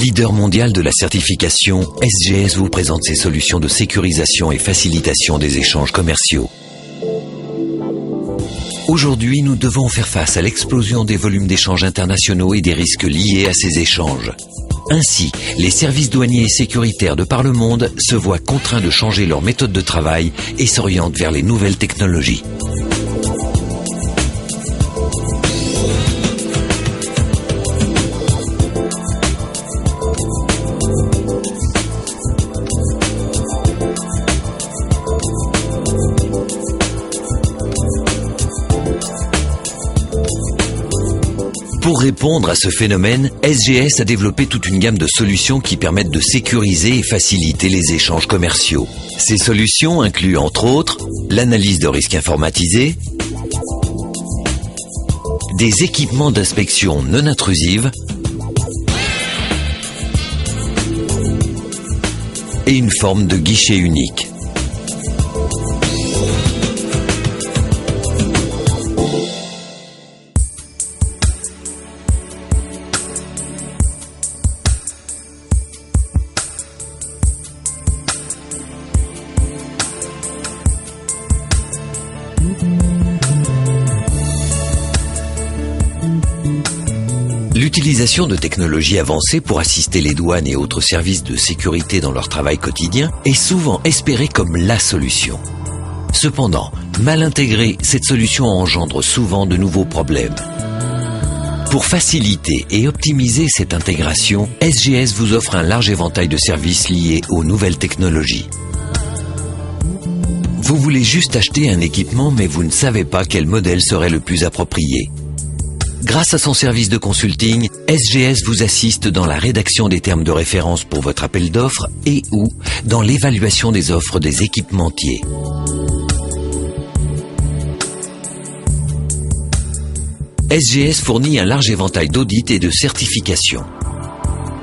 Leader mondial de la certification, SGS vous présente ses solutions de sécurisation et facilitation des échanges commerciaux. Aujourd'hui, nous devons faire face à l'explosion des volumes d'échanges internationaux et des risques liés à ces échanges. Ainsi, les services douaniers et sécuritaires de par le monde se voient contraints de changer leur méthode de travail et s'orientent vers les nouvelles technologies. Pour répondre à ce phénomène, SGS a développé toute une gamme de solutions qui permettent de sécuriser et faciliter les échanges commerciaux. Ces solutions incluent entre autres l'analyse de risques informatisés, des équipements d'inspection non intrusives et une forme de guichet unique. L'utilisation de technologies avancées pour assister les douanes et autres services de sécurité dans leur travail quotidien est souvent espérée comme la solution. Cependant, mal intégrée, cette solution engendre souvent de nouveaux problèmes. Pour faciliter et optimiser cette intégration, SGS vous offre un large éventail de services liés aux nouvelles technologies. Vous voulez juste acheter un équipement mais vous ne savez pas quel modèle serait le plus approprié. Grâce à son service de consulting, SGS vous assiste dans la rédaction des termes de référence pour votre appel d'offres et ou dans l'évaluation des offres des équipementiers. SGS fournit un large éventail d'audits et de certifications.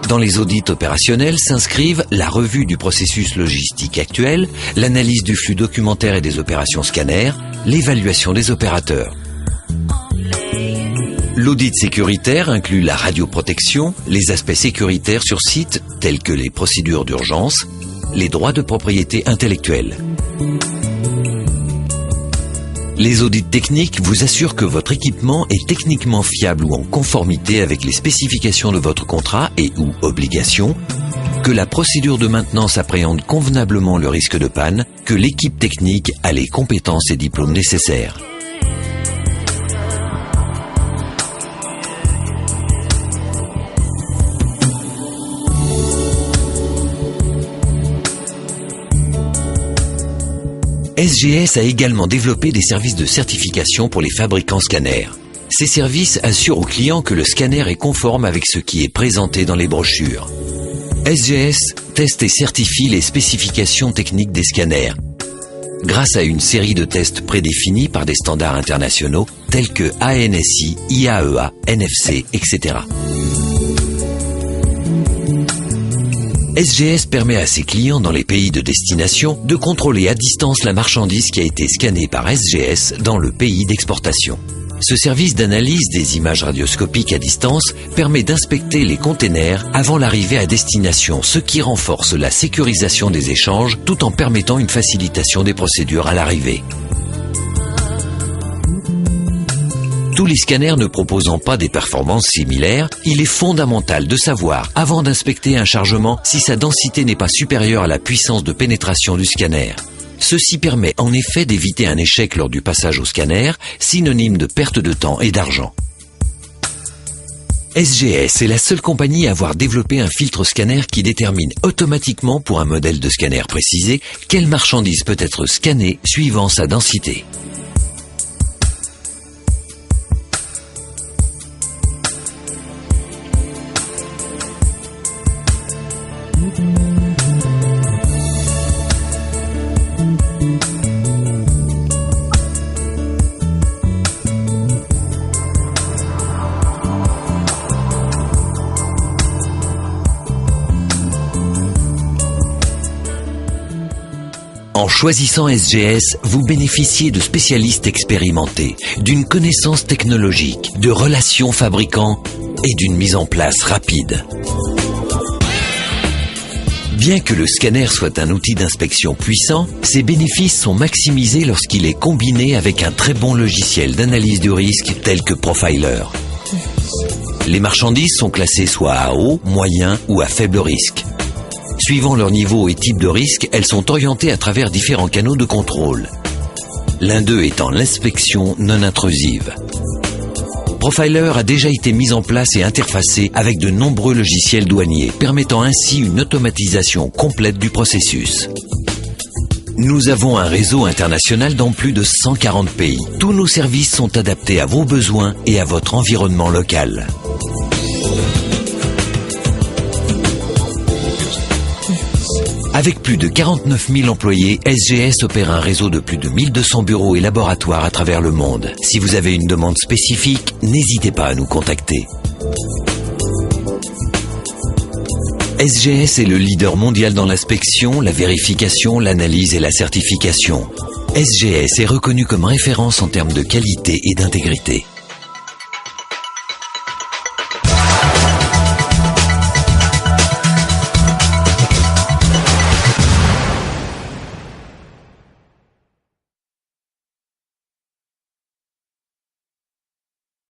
Dans les audits opérationnels s'inscrivent la revue du processus logistique actuel, l'analyse du flux documentaire et des opérations scanner, l'évaluation des opérateurs. L'audit sécuritaire inclut la radioprotection, les aspects sécuritaires sur site tels que les procédures d'urgence, les droits de propriété intellectuelle. Les audits techniques vous assurent que votre équipement est techniquement fiable ou en conformité avec les spécifications de votre contrat et ou obligations, que la procédure de maintenance appréhende convenablement le risque de panne, que l'équipe technique a les compétences et diplômes nécessaires. SGS a également développé des services de certification pour les fabricants scanners. Ces services assurent aux clients que le scanner est conforme avec ce qui est présenté dans les brochures. SGS teste et certifie les spécifications techniques des scanners, grâce à une série de tests prédéfinis par des standards internationaux tels que ANSI, IAEA, NFC, etc. SGS permet à ses clients dans les pays de destination de contrôler à distance la marchandise qui a été scannée par SGS dans le pays d'exportation. Ce service d'analyse des images radioscopiques à distance permet d'inspecter les containers avant l'arrivée à destination, ce qui renforce la sécurisation des échanges tout en permettant une facilitation des procédures à l'arrivée. Tous les scanners ne proposant pas des performances similaires, il est fondamental de savoir, avant d'inspecter un chargement, si sa densité n'est pas supérieure à la puissance de pénétration du scanner. Ceci permet en effet d'éviter un échec lors du passage au scanner, synonyme de perte de temps et d'argent. SGS est la seule compagnie à avoir développé un filtre scanner qui détermine automatiquement pour un modèle de scanner précisé quelle marchandise peut être scannée suivant sa densité. En choisissant SGS, vous bénéficiez de spécialistes expérimentés, d'une connaissance technologique, de relations fabricants et d'une mise en place rapide. Bien que le scanner soit un outil d'inspection puissant, ses bénéfices sont maximisés lorsqu'il est combiné avec un très bon logiciel d'analyse du risque tel que Profiler. Les marchandises sont classées soit à haut, moyen ou à faible risque. Suivant leur niveau et type de risque, elles sont orientées à travers différents canaux de contrôle. L'un d'eux étant l'inspection non intrusive. Profiler a déjà été mis en place et interfacé avec de nombreux logiciels douaniers, permettant ainsi une automatisation complète du processus. Nous avons un réseau international dans plus de 140 pays. Tous nos services sont adaptés à vos besoins et à votre environnement local. Avec plus de 49 000 employés, SGS opère un réseau de plus de 1200 bureaux et laboratoires à travers le monde. Si vous avez une demande spécifique, n'hésitez pas à nous contacter. SGS est le leader mondial dans l'inspection, la vérification, l'analyse et la certification. SGS est reconnu comme référence en termes de qualité et d'intégrité.